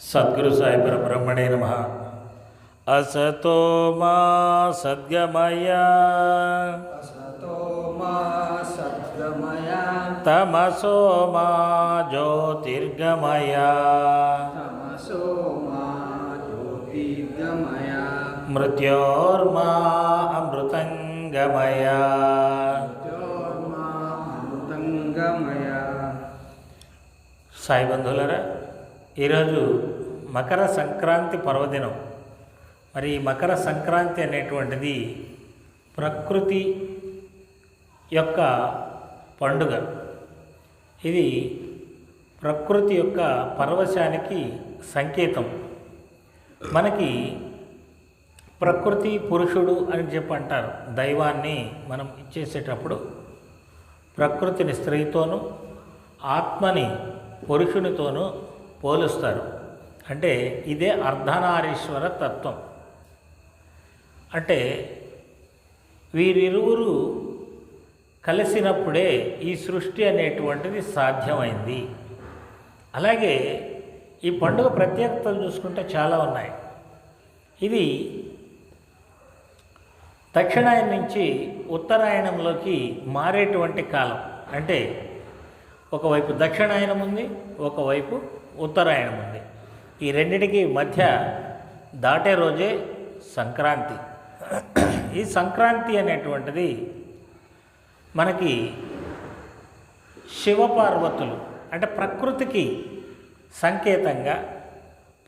సద్గురు సాయి పరబ్రహ్మణే నమః. అసతో మా సద్గమయ असतो मा सद्गमय తమసో మా జ్యోతిర్గమయ तमसो मा ज्योतिर्गमय మృత్యోర్మా అమృతంగమయ. ज्योतिर्मा अमृतङ्गमय సాయి బంధువులరా, ఈరోజు మకర సంక్రాంతి పర్వదినం. మరి ఈ మకర సంక్రాంతి అనేటువంటిది ప్రకృతి యొక్క పండుగ. ఇది ప్రకృతి యొక్క పరవశానికి సంకేతం. మనకి ప్రకృతి పురుషుడు అని చెప్పి అంటారు. దైవాన్ని మనం ఇచ్చేసేటప్పుడు ప్రకృతిని స్త్రీతోనూ ఆత్మని పురుషునితోనూ పోలుస్తారు. అంటే ఇదే అర్ధనారీశ్వర తత్వం. అంటే వీరిరువురు కలిసినప్పుడే ఈ సృష్టి అనేటువంటిది సాధ్యమైంది. అలాగే ఈ పండుగ ప్రత్యేకతలు చూసుకుంటే చాలా ఉన్నాయి. ఇది దక్షిణాయనం నుంచి ఉత్తరాయణంలోకి మారేటువంటి కాలం. అంటే ఒకవైపు దక్షిణాయనం ఉంది, ఒకవైపు ఉత్తరాయణం ఉంది. ఈ రెండిటికి మధ్య దాటే రోజే సంక్రాంతి. ఈ సంక్రాంతి అనేటువంటిది మనకి శివపార్వతులు అంటే ప్రకృతికి సంకేతంగా,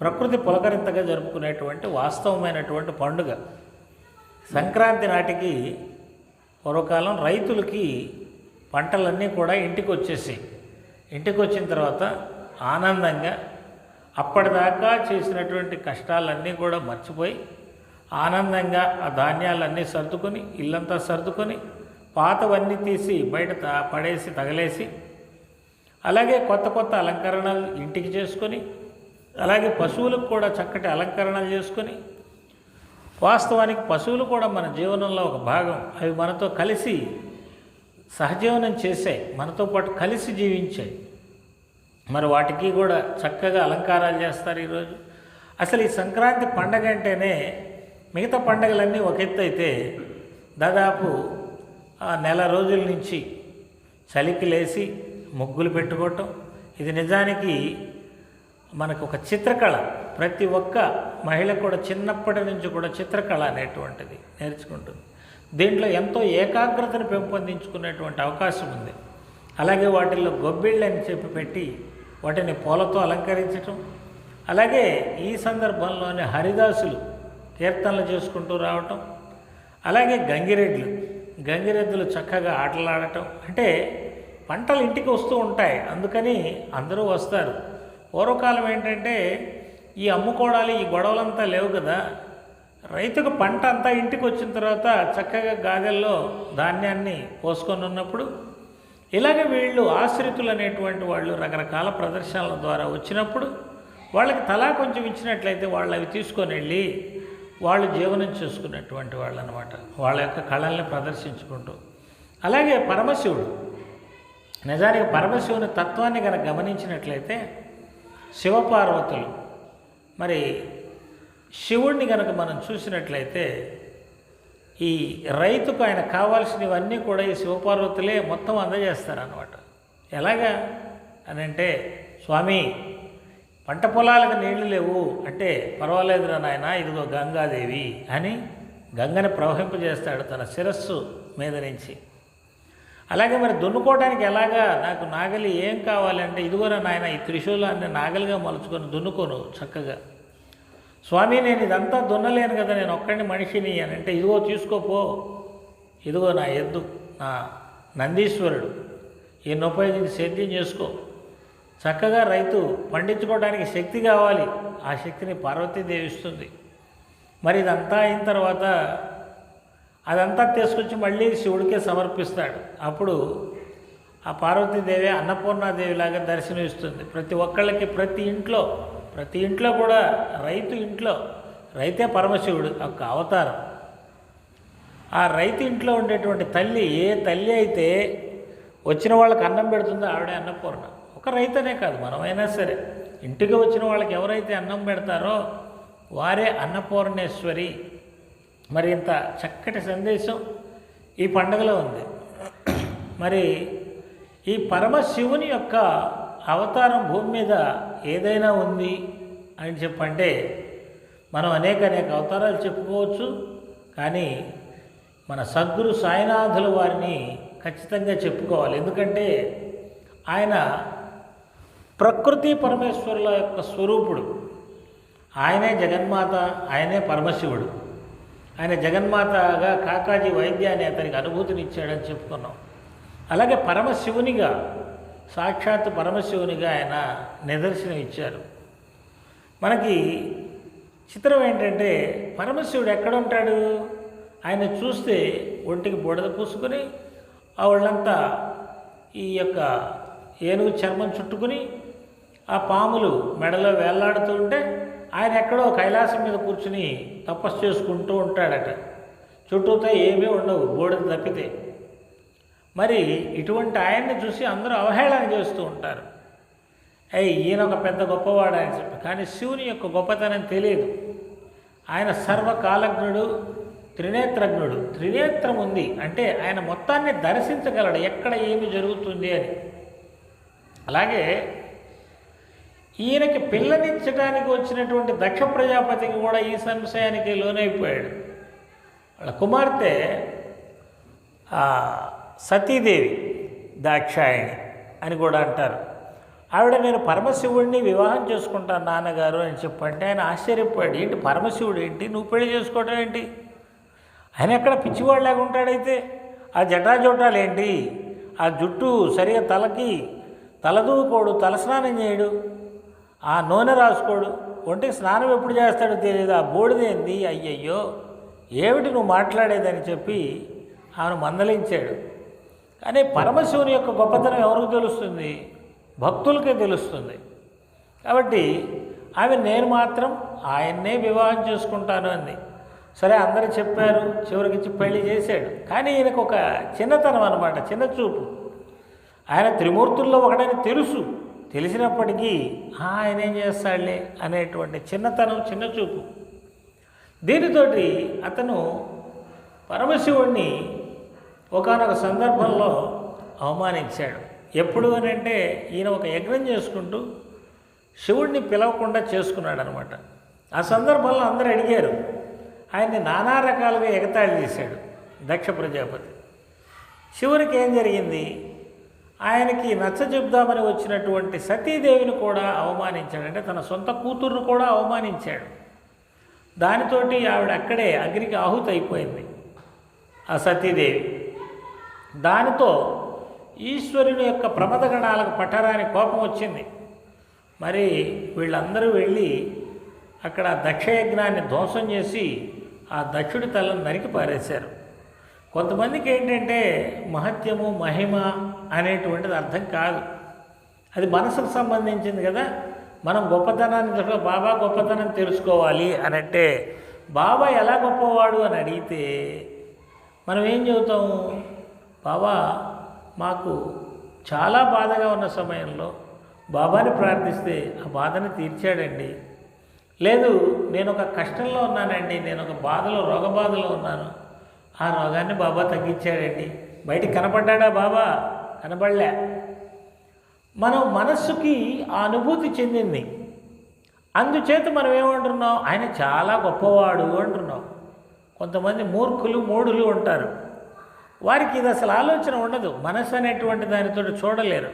ప్రకృతి పులకరింతగా జరుపుకునేటువంటి వాస్తవమైనటువంటి పండుగ. సంక్రాంతి నాటికి పూర్వకాలం రైతులకి పంటలన్నీ కూడా ఇంటికి వచ్చేసాయి. ఇంటికి వచ్చిన తర్వాత ఆనందంగా అప్పటిదాకా చేసినటువంటి కష్టాలన్నీ కూడా మర్చిపోయి ఆనందంగా ఆ ధాన్యాలన్నీ సర్దుకొని, ఇల్లంతా సర్దుకొని, పాతవన్నీ తీసి బయట పడేసి తగలేసి, అలాగే కొత్త కొత్త అలంకరణలు ఇంటికి చేసుకొని, అలాగే పశువులకు కూడా చక్కటి అలంకరణలు చేసుకొని, వాస్తవానికి పశువులు కూడా మన జీవనంలో ఒక భాగం. అవి మనతో కలిసి సహజీవనం చేశాయి, మనతో పాటు కలిసి జీవించాయి. మరి వాటికి కూడా చక్కగా అలంకారాలు చేస్తారు ఈరోజు. అసలు ఈ సంక్రాంతి పండగ అంటేనే మిగతా పండగలన్నీ ఒక ఎత్తు అయితే, దాదాపు నెల రోజుల నుంచి చలికి లేచి ముగ్గులు పెట్టుకోవటం, ఇది నిజానికి మనకు ఒక చిత్రకళ. ప్రతి ఒక్క మహిళ కూడా చిన్నప్పటి నుంచి కూడా చిత్రకళ అనేటువంటిది నేర్చుకుంటుంది. దీంట్లో ఎంతో ఏకాగ్రతను పెంపొందించుకునేటువంటి అవకాశం ఉంది. అలాగే వాటిల్లో గొబ్బిళ్ళని చెప్పి పెట్టి వాటిని పూలతో అలంకరించటం, అలాగే ఈ సందర్భంలోనే హరిదాసులు కీర్తనలు చేసుకుంటూ రావటం, అలాగే గంగిరెద్దులు చక్కగా ఆటలాడటం. అంటే పంటలు ఇంటికి వస్తూ ఉంటాయి, అందుకని అందరూ వస్తారు. పూర్వకాలం ఏంటంటే ఈ అమ్ముకోవడాలు, ఈ గొడవలంతా లేవు కదా. రైతుకు పంట అంతా ఇంటికి వచ్చిన తర్వాత చక్కగా గాదెల్లో ధాన్యాన్ని పోసుకొని ఉన్నప్పుడు, ఇలాగే వీళ్ళు ఆశ్రితులు అనేటువంటి వాళ్ళు రకరకాల ప్రదర్శనల ద్వారా వచ్చినప్పుడు వాళ్ళకి తలా కొంచెం ఇచ్చినట్లయితే వాళ్ళు అవి తీసుకొని వెళ్ళి వాళ్ళు జీవనం చేసుకునేటువంటి వాళ్ళు అనమాట, వాళ్ళ యొక్క కళల్ని ప్రదర్శించుకుంటూ. అలాగే పరమశివుడు, నిజానికి పరమశివుని తత్వాన్ని కనుక గమనించినట్లయితే శివపార్వతులు, మరి శివుడిని కనుక మనం చూసినట్లయితే ఈ రైతుకు ఆయన కావాల్సినవన్నీ కూడా ఈ శివపార్వతులే మొత్తం అందజేస్తారన్నమాట. ఎలాగా అని అంటే, స్వామి పంట పొలాలకు నీళ్లు లేవు అంటే, పర్వాలేదురా నాయన, ఇదిగో గంగాదేవి అని గంగని ప్రవహింపజేస్తాడు తన శిరస్సు మీద నుంచి. అలాగే మరి దున్నుకోవడానికి ఎలాగా, నాకు నాగలి ఏం కావాలంటే, ఇదిగోరా నాయన ఈ త్రిశూలాన్ని నాగలిగా మలుచుకొని దున్నుకోను చక్కగా. స్వామి నేను ఇదంతా దున్నలేను కదా, నేను ఒక్కడిని మనిషిని అని అంటే, ఇదిగో తీసుకోపో, ఇదిగో నా ఎద్దు, నా నందీశ్వరుడు, ఈయన ఉపయోగించి సేద్యం చేసుకో. చక్కగా రైతు పండించుకోవడానికి శక్తి కావాలి, ఆ శక్తిని పార్వతీదేవి ఇస్తుంది. మరి ఇదంతా అయిన తర్వాత అదంతా తీసుకొచ్చి మళ్ళీ శివుడికే సమర్పిస్తాడు. అప్పుడు ఆ పార్వతీదేవి అన్నపూర్ణాదేవిలాగా దర్శనమిస్తుంది ప్రతి ఒక్కళ్ళకి. ప్రతి ఇంట్లో కూడా రైతే పరమశివుడు యొక్క అవతారం. ఆ రైతు ఇంట్లో ఉండేటువంటి తల్లి, ఏ తల్లి అయితే వచ్చిన వాళ్ళకి అన్నం పెడుతుందో ఆవిడే అన్నపూర్ణ. ఒక రైతనే కాదు, మనమైనా సరే ఇంటికి వచ్చిన వాళ్ళకి ఎవరైతే అన్నం పెడతారో వారే అన్నపూర్ణేశ్వరి. మరి ఇంత చక్కటి సందేశం ఈ పండుగలో ఉంది. మరి ఈ పరమశివుని యొక్క అవతారం భూమి మీద ఏదైనా ఉంది అని చెప్పంటే మనం అనేక అవతారాలు చెప్పుకోవచ్చు. కానీ మన సద్గురు సాయినాథుల వారిని ఖచ్చితంగా చెప్పుకోవాలి. ఎందుకంటే ఆయన ప్రకృతి పరమేశ్వరుల యొక్క స్వరూపుడు. ఆయనే జగన్మాత, ఆయనే పరమశివుడు. ఆయన జగన్మాతగా కాకాజీ వైద్యాన్ని అతనికి అనుభూతినిచ్చాడని చెప్పుకున్నాం. అలాగే పరమశివునిగా, సాక్షాత్ పరమశివునిగా ఆయన నిదర్శనం ఇచ్చారు. మనకి చిత్రం ఏంటంటే పరమశివుడు ఎక్కడ ఉంటాడు? ఆయన చూస్తే ఒంటికి బూడిద పూసుకొని ఆ ఒళ్ళంతా ఈ యొక్క ఏనుగు చర్మం చుట్టుకుని ఆ పాములు మెడలో వేళ్లాడుతూ ఉంటే ఆయన ఎక్కడో కైలాసం మీద కూర్చుని తపస్సు చేసుకుంటూ ఉంటాడట. చుట్టూతో ఏమీ ఉండవు, బూడిద తప్పితే. మరి ఇటువంటి ఆయన్ని చూసి అందరూ అవహేళన చేస్తూ ఉంటారు. ఈయన ఒక పెద్ద గొప్పవాడు అని చెప్పి. కానీ శివుని యొక్క గొప్పతనం తెలియదు. ఆయన సర్వకాలజ్ఞుడు, త్రినేత్రజ్ఞుడు. త్రినేత్రం ఉంది అంటే ఆయన మొత్తాన్ని దర్శించగలడు, ఎక్కడ ఏమి జరుగుతుంది అని. అలాగే ఈయనకి పిల్లనిచ్చడానికి వచ్చినటువంటి దక్ష ప్రజాపతికి కూడా ఈ సంశయానికి లోనైపోయాడు. వాళ్ళ కుమార్తె సతీదేవి, దాక్షాయణి అని కూడా అంటారు. ఆవిడ నేను పరమశివుడిని వివాహం చేసుకుంటాను నాన్నగారు అని చెప్పంటే ఆయన ఆశ్చర్యపోయాడు. ఏంటి పరమశివుడు ఏంటి, నువ్వు పెళ్లి చేసుకోవడం ఏంటి? ఆయన ఎక్కడ పిచ్చివాళ్ళలాగా ఉంటాడైతే? ఆ జటాజోటాలు ఏంటి, ఆ జుట్టు సరిగా తలకి తలదూకోడు, తలస్నానం చేయడు, ఆ నూనె రాసుకోడు, ఒంటికి స్నానం ఎప్పుడు చేస్తాడో తెలియదు, ఆ బూడిదేంది, అయ్యయ్యో ఏమిటి నువ్వు మాట్లాడేదని చెప్పి ఆమెను మందలించాడు. కానీ పరమశివుని యొక్క గొప్పతనం ఎవరికి తెలుస్తుంది? భక్తులకే తెలుస్తుంది. కాబట్టి ఆమె నేను మాత్రం ఆయన్నే వివాహం చేసుకుంటాను అంది. సరే అందరూ చెప్పారు, చివరికి పెళ్లి చేశాడు. కానీ ఈయనకు ఒక చిన్నతనం అన్నమాట, చిన్న చూపు. ఆయన త్రిమూర్తుల్లో ఒకడని తెలిసినప్పటికీ ఆయన ఏం చేస్తాడులే అనేటువంటి చిన్నతనం, చిన్న చూపు. దీనితోటి అతను పరమశివుణ్ణి ఒకానొక సందర్భంలో అవమానించాడు. ఎప్పుడు అని అంటే ఈయన ఒక యజ్ఞం చేసుకుంటూ శివుడిని పిలవకుండా చేసుకున్నాడు అనమాట. ఆ సందర్భంలో అందరూ అడిగారు. ఆయన్ని నానా రకాలుగా ఎగతాళి చేశాడు దక్ష ప్రజాపతి. చివరికి ఏం జరిగింది? ఆయనకి నచ్చ చెప్దామని వచ్చినటువంటి సతీదేవిని కూడా అవమానించాడు. అంటే తన సొంత కూతుర్ను కూడా అవమానించాడు. దానితోటి ఆవిడ అక్కడే అగ్నికి ఆహుతి అయిపోయింది ఆ సతీదేవి. దానితో ఈశ్వరుని యొక్క ప్రమదగణాలకు పట్టరాని కోపం వచ్చింది. మరి వీళ్ళందరూ వెళ్ళి అక్కడ దక్షయజ్ఞాన్ని ధ్వంసం చేసి ఆ దక్షుడి తలను నరికి పారేశారు. కొంతమందికి ఏంటంటే మహత్యము, మహిమ అనేటువంటిది అర్థం కాదు. అది మనసుకు సంబంధించింది కదా. మనం గొప్పతనాన్ని బాబా గొప్పతనం తెలుసుకోవాలి అని అంటే బాబా ఎలా గొప్పవాడు అని అడిగితే మనం ఏం చెబుతాము? బాబా మాకు చాలా బాధగా ఉన్న సమయంలో బాబాని ప్రార్థిస్తే ఆ బాధని తీర్చాడండి. లేదు నేను ఒక కష్టంలో ఉన్నానండి, నేను ఒక బాధలో, రోగబాధలో ఉన్నాను, ఆ రోగాన్ని బాబా తగ్గించాడండి. బయటికి కనపడ్డా బాబా? కనబడలే. మనం మనస్సుకి ఆ అనుభూతి చెందింది. అందుచేత మనం ఏమంటున్నాం? ఆయన చాలా గొప్పవాడు అంటున్నాం. కొంతమంది మూర్ఖులు, మూఢులు ఉంటారు. వారికి ఇది అసలు ఆలోచన ఉండదు. మనసు అనేటువంటి దానితో చూడలేరు.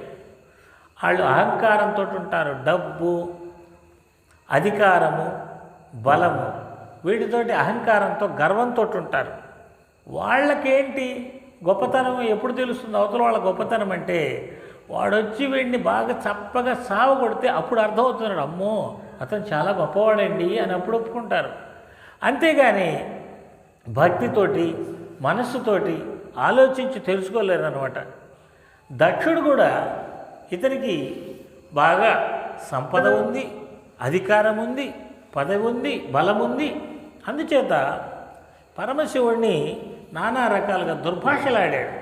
వాళ్ళు అహంకారంతో ఉంటారు. డబ్బు, అధికారము, బలము, వీటితోటి అహంకారంతో, గర్వంతో ఉంటారు. వాళ్ళకేంటి గొప్పతనం ఎప్పుడు తెలుస్తుంది? అవతల వాళ్ళ గొప్పతనం అంటే వాడొచ్చి వీడిని బాగా చప్పగా సావ కొడితే అప్పుడు అర్థమవుతున్నాడు, అమ్మో అతను చాలా గొప్పవాడండి అని అప్పుడు ఒప్పుకుంటారు. అంతేగాని భక్తితోటి, మనస్సుతోటి ఆలోచించి తెలుసుకోలేరు అనమాట. దక్షుడు కూడా ఇతనికి బాగా సంపద ఉంది, అధికారం ఉంది, పదవి ఉంది, బలం ఉంది. అందుచేత పరమశివుడిని నానా రకాలుగా దుర్భాషలాడాడు.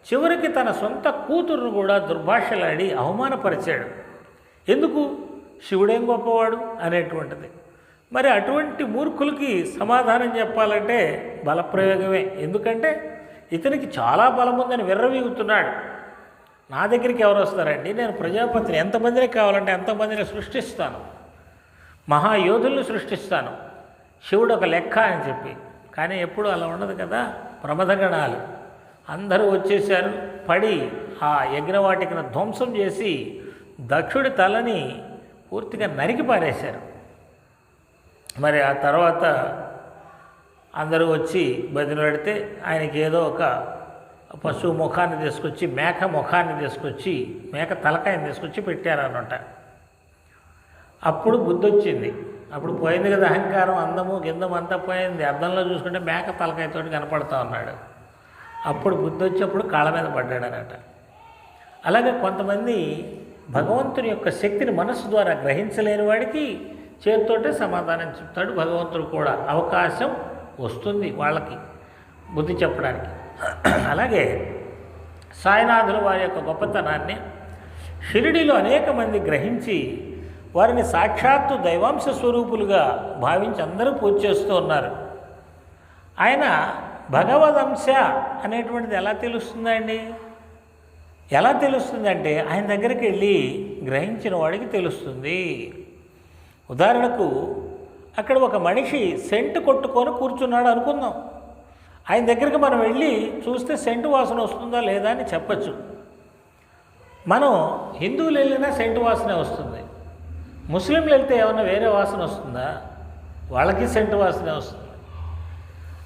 చివరికి తన సొంత కూతురును కూడా దుర్భాషలాడి అవమానపరిచాడు. ఎందుకు? శివుడేం గొప్పవాడు అనేటువంటిది. మరి అటువంటి మూర్ఖులకి సమాధానం చెప్పాలంటే బలప్రయోగమే. ఎందుకంటే ఇతనికి చాలా బలం ఉందని విర్రవీగుతున్నాడు. నా దగ్గరికి ఎవరు వస్తారండి, నేను ప్రజాపతిని, ఎంతమందిని కావాలంటే ఎంతమందిని సృష్టిస్తాను, మహాయోధుల్ని సృష్టిస్తాను, శివుడు ఒక లెక్క అని చెప్పి. కానీ ఎప్పుడు అలా ఉండదు కదా. ప్రమథగణాలు అందరూ వచ్చేసారు, పడి ఆ యజ్ఞవాటికను ధ్వంసం చేసి దక్షుడి తలని పూర్తిగా నరికి పారేశారు. మరి ఆ తర్వాత అందరూ వచ్చి బదిలాడితే ఆయనకి ఏదో ఒక పశువు ముఖాన్ని తీసుకొచ్చి, మేక ముఖాన్ని తీసుకొచ్చి, మేక తలకాయని తీసుకొచ్చి పెట్టారన్నమాట. అప్పుడు బుద్ధి వచ్చింది. అప్పుడు పోయింది కదా అహంకారం, అందము గిందం అంతా పోయింది. అద్దంలో చూసుకుంటే మేక తలకాయతో కనపడతా ఉన్నాడు. అప్పుడు బుద్ధి వచ్చేప్పుడు కాళ్ళ మీద పడ్డాడనట. అలాగే కొంతమంది భగవంతుని యొక్క శక్తిని మనస్సు ద్వారా గ్రహించలేని వాడికి చేతితోటే సమాధానం చెప్తాడు భగవంతుడు కూడా. అవకాశం వస్తుంది వాళ్ళకి బుద్ధి చెప్పడానికి. అలాగే సాయినాథుల వారి యొక్క గొప్పతనాన్ని షిరిడీలో అనేక మంది గ్రహించి వారిని సాక్షాత్తు దైవాంశ స్వరూపులుగా భావించి అందరూ పూజ చేస్తూ ఉన్నారు. ఆయన భగవదంశ అనేటువంటిది ఎలా తెలుస్తుందండి? ఎలా తెలుస్తుందంటే ఆయన దగ్గరికి వెళ్ళి గ్రహించిన వాడికి తెలుస్తుంది. ఉదాహరణకు అక్కడ ఒక మనిషి సెంటు కొట్టుకొని కూర్చున్నాడు అనుకుందాం. ఆయన దగ్గరికి మనం వెళ్ళి చూస్తే సెంటు వాసన వస్తుందా లేదా అని చెప్పచ్చు. మనం హిందువులు వెళ్ళినా సెంటు వాసనే వస్తుంది. ముస్లింలు వెళ్తే ఏమన్నా వేరే వాసన వస్తుందా? వాళ్ళకి సెంటు వాసనే వస్తుంది.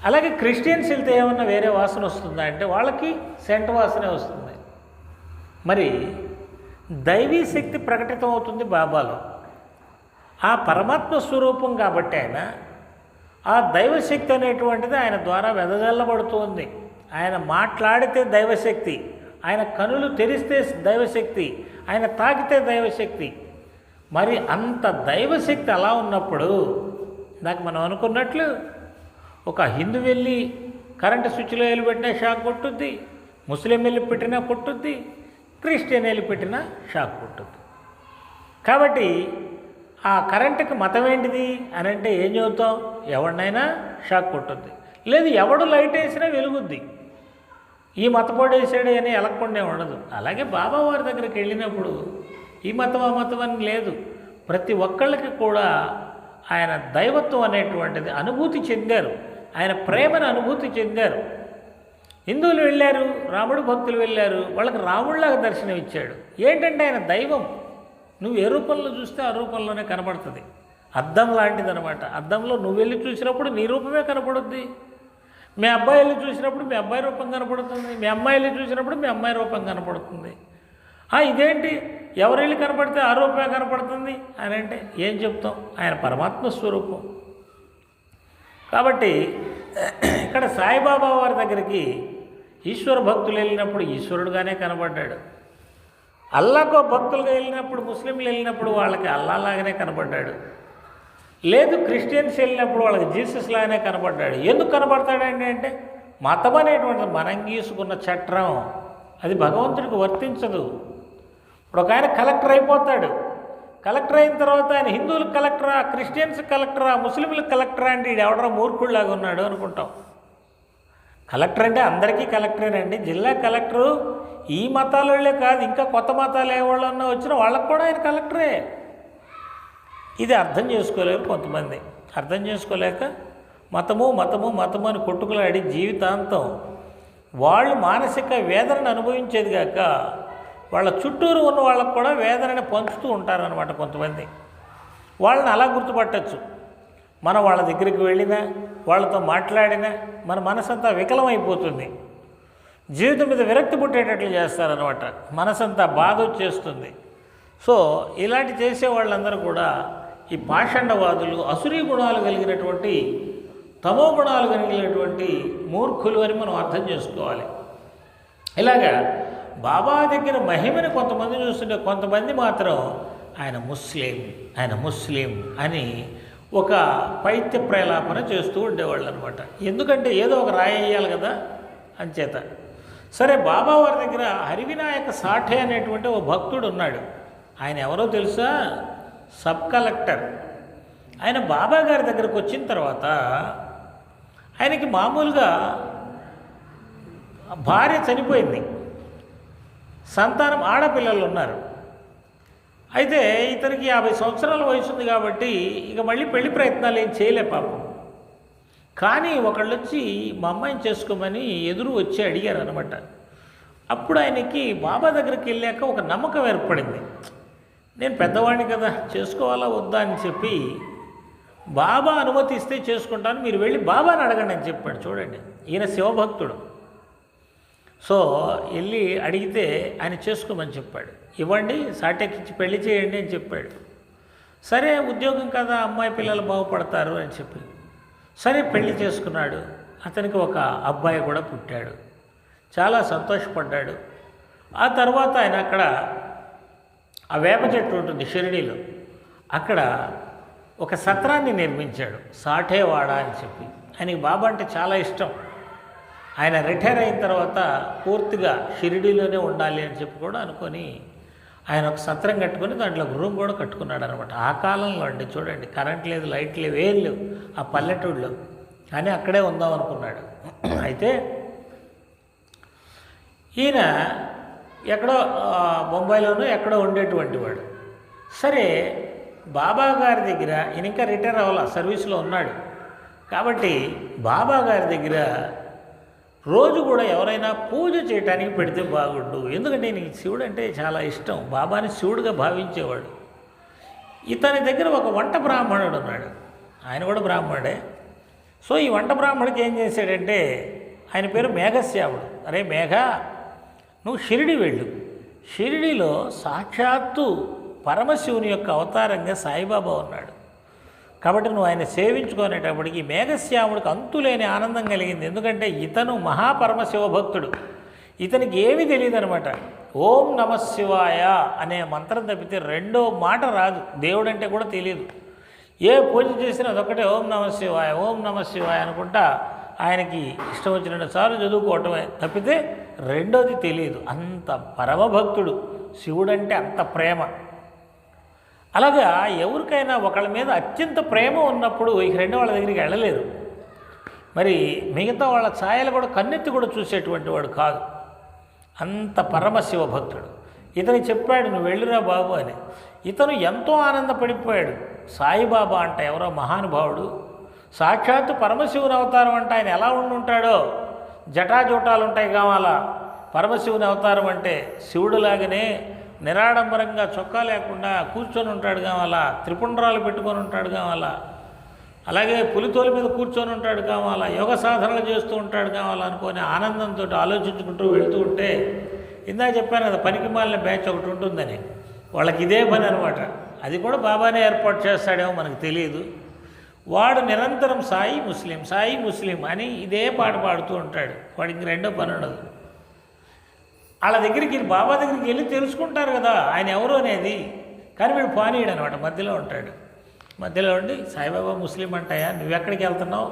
అలాగే క్రిస్టియన్స్ వెళ్తే ఏమన్నా వేరే వాసన వస్తుందా అంటే వాళ్ళకి సెంటు వాసనే వస్తుంది. మరి దైవీ శక్తి ప్రకటితం అవుతుంది బాబాలో. ఆ పరమాత్మ స్వరూపం కాబట్టి ఆయన ఆ దైవశక్తి అనేటువంటిది ఆయన ద్వారా వెదజల్లబడుతుంది. ఆయన మాట్లాడితే దైవశక్తి, ఆయన కనులు తెరిస్తే దైవశక్తి, ఆయన తాకితే దైవశక్తి. మరి అంత దైవశక్తి అలా ఉన్నప్పుడు నాకు మనం అనుకున్నట్లు ఒక హిందూ వెళ్ళి కరెంటు స్విచ్లో వెళ్ళి పెట్టినా షాక్ కొట్టుద్ది, ముస్లిం వెళ్ళి పెట్టినా కొట్టుద్ది, క్రిస్టియన్ వెళ్ళి పెట్టినా షాక్ కొట్టుద్ది. కాబట్టి ఆ కరెంటుకి మతం ఏంటిది అని అంటే ఏం చెబుతాం? ఎవరినైనా షాక్ కొట్టుద్ది. లేదు ఎవడు లైట్ వేసినా వెలుగుద్ది. ఈ మతపోడు వేసాడు అని ఎలక్కుండా ఉండదు. అలాగే బాబా వారి దగ్గరికి వెళ్ళినప్పుడు ఈ మతం ఆ మతం అని లేదు. ప్రతి ఒక్కళ్ళకి కూడా ఆయన దైవత్వం అనేటువంటిది అనుభూతి చెందారు. ఆయన ప్రేమను అనుభూతి చెందారు. హిందువులు వెళ్ళారు, రాముడు భక్తులు వెళ్ళారు, వాళ్ళకి రాముడిలాగా దర్శనం ఇచ్చాడు. ఏంటంటే ఆయన దైవం. నువ్వు ఏ రూపంలో చూస్తే ఆ రూపంలోనే కనపడుతుంది. అద్దం లాంటిది అనమాట. అద్దంలో నువ్వు వెళ్ళి చూసినప్పుడు నీ రూపమే కనపడుద్ది. మీ అబ్బాయి వెళ్ళి చూసినప్పుడు మీ అబ్బాయి రూపం కనపడుతుంది. మీ అమ్మాయి వెళ్ళి చూసినప్పుడు మీ అమ్మాయి రూపం కనపడుతుంది. ఇదేంటి ఎవరు వెళ్ళి కనపడితే ఆ రూపమే కనపడుతుంది అని అంటే ఏం చెప్తాం? ఆయన పరమాత్మ స్వరూపం. కాబట్టి ఇక్కడ సాయిబాబా వారి దగ్గరికి ఈశ్వర భక్తులు వెళ్ళినప్పుడు ఈశ్వరుడుగానే కనపడ్డాడు. అల్లాకో భక్తులుగా వెళ్ళినప్పుడు, ముస్లింలు వెళ్ళినప్పుడు వాళ్ళకి అల్లాలాగానే కనపడ్డాడు. లేదు క్రిస్టియన్స్ వెళ్ళినప్పుడు వాళ్ళకి జీసస్ లాగానే కనపడ్డాడు. ఎందుకు కనపడతాడండి అంటే మతం అనేటువంటిది మనం గీసుకున్న చట్రం, అది భగవంతుడికి వర్తించదు. ఇప్పుడు ఒక ఆయన కలెక్టర్ అయిపోతాడు. కలెక్టర్ అయిన తర్వాత ఆయన హిందువులకు కలెక్టరా, క్రిస్టియన్స్ కలెక్టరా, ముస్లింలకు కలెక్టరా అంటే ఇది ఎవడరా మూర్ఖుడిలాగా ఉన్నాడు అనుకుంటాం. కలెక్టర్ అంటే అందరికీ కలెక్టరేనండి. జిల్లా కలెక్టరు ఈ మతాల వాళ్ళే కాదు, ఇంకా కొత్త మతాలు ఏ వాళ్ళన్నా వచ్చినా వాళ్ళకు కూడా ఆయన కలెక్టరే. ఇది అర్థం చేసుకోలేరు కొంతమంది. అర్థం చేసుకోలేక మతము మతము మతము అని కొట్టుకులాడి జీవితాంతం వాళ్ళు మానసిక వేదనను అనుభవించేది కాక వాళ్ళ చుట్టూరు ఉన్న వాళ్ళకు కూడా వేదనని పంచుతూ ఉంటారనమాట కొంతమంది. వాళ్ళని అలా గుర్తుపట్టచ్చు. మనం వాళ్ళ దగ్గరికి వెళ్ళినా, వాళ్ళతో మాట్లాడినా మన మనసంతా వికలమైపోతుంది. జీవితం మీద విరక్తి పుట్టేటట్లు చేస్తారనమాట. మనసంతా బాధ వచ్చేస్తుంది. సో ఇలాంటి చేసే వాళ్ళందరూ కూడా ఈ పాషండవాదులు, అసురీ గుణాలు కలిగినటువంటి, తమో గుణాలు కలిగినటువంటి మూర్ఖులు అని మనం అర్థం చేసుకోవాలి. ఇలాగా బాబా దగ్గర మహిమని కొంతమంది చూస్తుంటే కొంతమంది మాత్రం ఆయన ముస్లిం అని ఒక పైత్య ప్రేలాపన చేస్తూ ఉండేవాళ్ళు అనమాట. ఎందుకంటే ఏదో ఒక రాయి వేయాలి కదా అంచేత. సరే, బాబా వారి దగ్గర హరివినాయక సాఠే అనేటువంటి ఓ భక్తుడు ఉన్నాడు. ఆయన ఎవరో తెలుసా? Sub collector. ఆయన బాబా గారి దగ్గరకు వచ్చిన తర్వాత ఆయనకి మామూలుగా భార్య చనిపోయింది, సంతానం ఆడపిల్లలు ఉన్నారు. అయితే ఇతనికి 50 సంవత్సరాల వయసు ఉంది కాబట్టి ఇక మళ్ళీ పెళ్లి ప్రయత్నాలు ఏం చేయలే పాపం. కానీ ఒకళ్ళు వచ్చి మా అమ్మాయిని చేసుకోమని ఎదురు వచ్చి అడిగారు అనమాట. అప్పుడు ఆయనకి బాబా దగ్గరికి వెళ్ళాక ఒక నమ్మకం ఏర్పడింది, నేను పెద్దవాడిని కదా, చేసుకోవాలా వద్దా అని చెప్పి బాబా అనుమతిస్తే చేసుకుంటాను, మీరు వెళ్ళి బాబాని అడగండి అని చెప్పాడు. చూడండి, ఈయన శివభక్తుడు. సో వెళ్ళి అడిగితే ఆయన చేసుకోమని చెప్పాడు. ఇవ్వండి, సాటెక్కించి పెళ్లి చేయండి అని చెప్పాడు. సరే, ఉద్యోగం కదా, అమ్మాయి పిల్లలు బాగుపడతారు అని చెప్పి సరే పెళ్లి చేసుకున్నాడు. అతనికి ఒక అబ్బాయి కూడా పుట్టాడు. చాలా సంతోషపడ్డాడు. ఆ తర్వాత ఆయన అక్కడ ఆ వేప చెట్టు ఉంటుంది షిరిడీలో, అక్కడ ఒక సత్రాన్ని నిర్మించాడు, సాఠేవాడ అని చెప్పి. ఆయనకి బాబా అంటే చాలా ఇష్టం. ఆయన రిటైర్ అయిన తర్వాత పూర్తిగా షిరిడీలోనే ఉండాలి అని చెప్పి కూడా అనుకొని ఆయన ఒక సత్రం కట్టుకొని దాంట్లో రూమ్ కూడా కట్టుకున్నాడు అనమాట. ఆ కాలంలో అండి, చూడండి, కరెంట్ లేదు, లైట్ లేవు, ఏం లేవు ఆ పల్లెటూళ్ళలో, కానీ అక్కడే ఉందాం అనుకున్నాడు. అయితే ఈయన ఎక్కడో బొంబాయిలోనూ ఎక్కడో ఉండేటువంటి వాడు. సరే, బాబా గారి దగ్గర ఈయన ఇంకా రిటైర్ అవ్వాల, సర్వీస్లో ఉన్నాడు కాబట్టి బాబా గారి దగ్గర రోజు కూడా ఎవరైనా పూజ చేయటానికి పెడితే బాగుండు. ఎందుకంటే ఈయనకి శివుడు అంటే చాలా ఇష్టం, బాబాని శివుడుగా భావించేవాడు. ఇతని దగ్గర ఒక వంట బ్రాహ్మణుడు ఉన్నాడు, ఆయన కూడా బ్రాహ్మణుడే. సో ఈ వంట బ్రాహ్మణుడికి ఏం చేశాడంటే, ఆయన పేరు మేఘశ్యాముడు. అరే మేఘ, నువ్వు షిరిడి వెళ్ళు, షిరిడిలో సాక్షాత్తు పరమశివుని యొక్క అవతారంగా సాయిబాబా ఉన్నాడు కాబట్టి నువ్వు ఆయన సేవించుకునేటప్పటికి మేఘశ్యాముడికి అంతులేని ఆనందం కలిగింది. ఎందుకంటే ఇతను మహాపరమశివ భక్తుడు, ఇతనికి ఏమీ తెలియదు అనమాట. ఓం నమ శివాయ అనే మంత్రం తప్పితే రెండో మాట రాదు, దేవుడు అంటే కూడా తెలియదు. ఏ పూజ చేసినా అదొక్కటే ఓం నమ శివాయ, ఓం నమ శివాయ అనుకుంటా ఆయనకి ఇష్టం వచ్చిన సార్లు చదువుకోవటమే తప్పితే రెండోది తెలియదు. అంత పరమభక్తుడు, శివుడంటే అంత ప్రేమ. అలాగా ఎవరికైనా ఒకళ్ళ మీద అత్యంత ప్రేమ ఉన్నప్పుడు ఇక రెండో వాళ్ళ దగ్గరికి వెళ్ళలేరు. మరి మిగతా వాళ్ళ ఛాయలు కూడా కన్నెత్తి కూడా చూసేటువంటి వాడు కాదు, అంత పరమశివ భక్తుడు. ఇతను చెప్పాడు, నువ్వు వెళ్ళిరా బాబు అని. ఇతను ఎంతో ఆనందపడిపోయాడు. సాయిబాబా అంట ఎవరో మహానుభావుడు, సాక్షాత్తు పరమశివుని అవతారం అంటే ఆయన ఎలా ఉండుంటాడో, జటాజూటాలు ఉంటాయి కావాలా. పరమశివుని అవతారం అంటే శివుడులాగానే నిరాడంబరంగా చొక్కా లేకుండా కూర్చొని ఉంటాడు కావాలా, త్రిపుండ్రాలు పెట్టుకొని ఉంటాడు కావాలా, అలాగే పులితోలి మీద కూర్చొని ఉంటాడు కావాలా, యోగ సాధనలు చేస్తూ ఉంటాడు కావాలా అనుకొని ఆనందంతో ఆలోచించుకుంటూ వెళుతూ ఉంటే, ఇందాక చెప్పాను కదా పనికి మాలిన బ్యాచ్ ఒకటి ఉంటుందని, వాళ్ళకి ఇదే పని అనమాట. అది కూడా బాబానే ఏర్పాటు చేస్తాడేమో మనకు తెలియదు. వాడు నిరంతరం సాయి ముస్లిం, సాయి ముస్లిం అని ఇదే పాట పాడుతూ ఉంటాడు. వాడికి రెండో పని ఉండదు. వాళ్ళ దగ్గరికి బాబా దగ్గరికి వెళ్ళి తెలుసుకుంటారు కదా ఆయన ఎవరు అనేది, కానీ వీడు పానీయుడు అనమాట, మధ్యలో ఉంటాడు. మధ్యలో ఉండి సాయిబాబా ముస్లిం అంటాయా, నువ్వెక్కడికి వెళ్తున్నావు,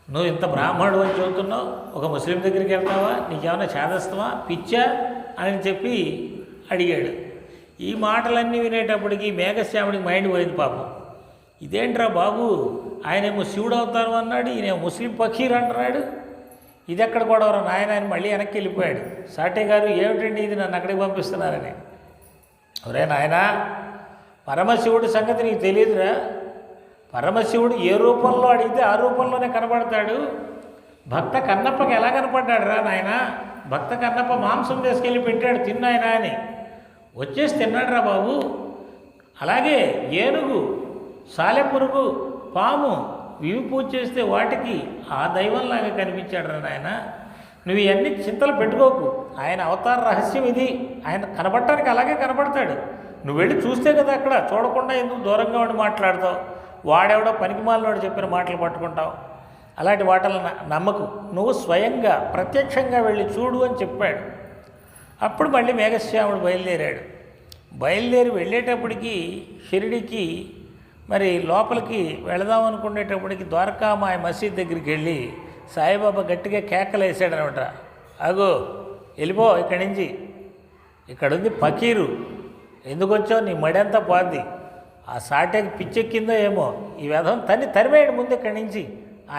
నువ్వు ఇంత బ్రాహ్మణుడు అని చెబుతున్నావు, ఒక ముస్లిం దగ్గరికి వెళ్తావా, నీకేమైనా చేదస్తమా, పిచ్చా అని చెప్పి అడిగాడు. ఈ మాటలన్నీ వినేటప్పటికి మేఘశ్యాముడికి మైండ్ పోయింది పాపం. ఇదేంట్రా బాబు, ఆయనేమో శివుడు అవతారం అన్నాడు, ఈయనేమో ముస్లిం పఖీర్ అంటున్నాడు, ఇది ఎక్కడ గొడవరా నాయన అని మళ్ళీ వెనక్కి వెళ్ళిపోయాడు. సాటే గారు ఏమిటండి ఇది, నన్ను అక్కడికి పంపిస్తున్నారని. ఒరే నాయనా, పరమశివుడి సంగతి నీకు తెలియదురా, పరమశివుడు ఏ రూపంలో అడిగితే ఆ రూపంలోనే కనబడతాడు. భక్త కన్నప్పకి ఎలా కనపడ్డాడు రా నాయన, భక్త కన్నప్ప మాంసం తీసుకెళ్ళి పెట్టాడు తిన్నాయన అని, వచ్చేసి తిన్నాడు రా బాబు. అలాగే ఏనుగు, సాలెపురుగు, పాము ఇవి పూజ చేస్తే వాటికి ఆ దైవంలాగా కనిపించాడు రా నాయన. నువ్వు ఇవన్నీ చింతలు పెట్టుకోకు, ఆయన అవతార రహస్యం ఇది, ఆయన కనబడటానికి అలాగే కనబడతాడు. నువ్వు వెళ్ళి చూస్తే కదా అక్కడ, చూడకుండా ఎందుకు దూరంగా ఉండి మాట్లాడతావు, వాడెవడో పనికిమాలినోడు చెప్పిన మాటలు పట్టుకుంటావు, అలాంటి వాటలు నమ్మకు, నువ్వు స్వయంగా ప్రత్యక్షంగా వెళ్ళి చూడు అని చెప్పాడు. అప్పుడు మళ్ళీ మేఘశ్యాముడు బయలుదేరాడు. బయలుదేరి వెళ్ళేటప్పటికి షిరిడికి మరి లోపలికి వెళదాం అనుకునేటప్పటికి ద్వారకామాయ మసీద్ దగ్గరికి వెళ్ళి సాయిబాబా గట్టిగా కేకలేసాడు అనమాట. అగో వెళ్ళిపో ఇక్కడి నుంచి, ఇక్కడుంది ఫకీరు, ఎందుకు వచ్చావు, నీ మడంతా పోద్ది, ఆ సాటేకి పిచ్చెక్కిందో ఏమో, ఈ వ్యధం తరిమేయడు ముందు ఇక్కడి నుంచి